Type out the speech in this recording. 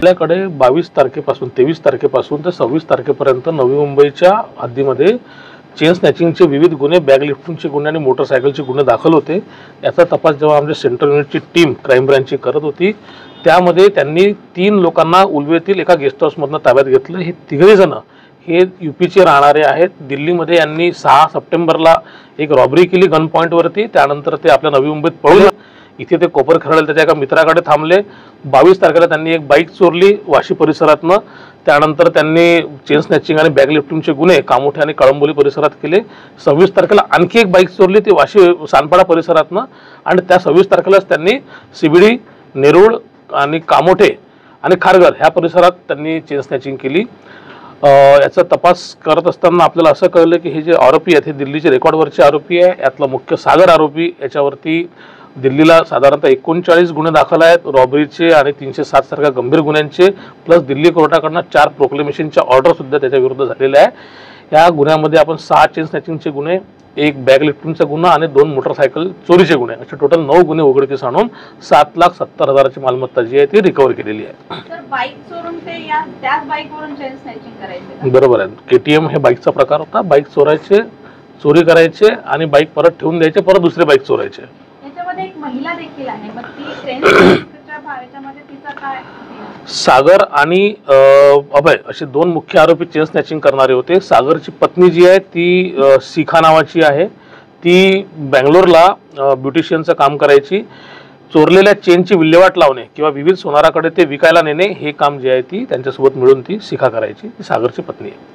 आपल्याकडे 22 तारखेपासून 23 तारखेपासून ते 26 तारखेपर्यंत नवी मुंबईच्या हद्दीमध्ये चेन स्नॅचिंगचे विविध गुन्हे, बॅग लिफ्टिंगचे गुन्हे आणि मोटरसायकलचे गुन्हे दाखल होते। याचा तपास जेव्हा आमच्या सेंट्रल युनिटची टीम क्राईम ब्रांचची करत होती त्यामध्ये त्यांनी 3 लोकांना उलवेतील एका गेस्ट हाऊसमधून ताब्यात घेतलं। हे तिघे जण हे यूपीचे राहणारे आहेत। दिल्लीमध्ये यांनी 6 सप्टेंबरला एक रॉबरी केली गन पॉईंटवरती, त्यानंतर ते आपल्या नवी मुंबईत पळून इथे ते कोपर खरडले त्याच्या एका मित्राकडे थांबले। 22 तारखेला त्यांनी एक बाईक चोरली वाशी परिसरातनं, त्यानंतर त्यांनी चेन स्नॅचिंग आणि बॅग लिफ्टिंगचे गुन्हे कामोठे आणि कळंबोली परिसरात केले। 26 तारखेला आणखी एक बाईक चोरली ती वाशी सानपाडा परिसरातनं, आणि त्या 26 तारखेलाच त्यांनी सीबीडी, नेरूळ आणि कामोठे आणि खारघर ह्या परिसरात त्यांनी चेन स्नॅचिंग केली। याचा तपास करत असताना आपल्याला असं कळलं की हे जे आरोपी आहेत हे दिल्लीचे रेकॉर्डवरचे आरोपी आहे। यातला मुख्य सागर आरोपी, याच्यावरती दिल्लीला साधारणतः 39 गुन्हे दाखल आहेत रॉबरीचे आणि 307 सारख्या गंभीर गुन्ह्यांचे, प्लस दिल्ली कोर्टाकडून 4 प्रोक्लेमेशनच्या ऑर्डर सुद्धा त्याच्या विरुद्ध झालेल्या आहे। या गुन्ह्यामध्ये आपण 6 चेन स्नॅचिंगचे गुन्हे, 1 बॅग लिफ्टिंगचा गुन्हा आणि 2 मोटरसायकल चोरीचे गुन्हे असे टोटल 9 गुन्हे उघडकीस आणून 7,70,000ची मालमत्ता जी आहे ती रिकव्हर केलेली आहे। सर, बाईक चोरून ते या त्याच बाईकवरून चेन स्नॅचिंग करायचे? बरोबर आहे। केटीएम हे बाईकचा प्रकार होता। बाईक चोरायचे, चोरी करायचे आणि बाईक परत ठेवून द्यायचे, परत दुसरे बाईक चोरायचे। याच्यामध्ये एक महिला देखील आहे, मग ती चेन स्नॅचिंगच्या भागामध्ये तिचा काय? सागर आणि अभय असे 2 मुख्य आरोपी चेन स्नॅचिंग करणारे होते। सागरची पत्नी जी आहे ती शिखा नावाची आहे, ती बंगलोरला ब्युटिशियनचं काम करायची। चोरलेल्या चेनची विल्हेवाट लावणे किंवा विविध सोनाराकडे ते विकायला नेणे हे काम जे आहे ती त्यांच्यासोबत मिळून ती शिखा करायची। ती सागरची पत्नी आहे।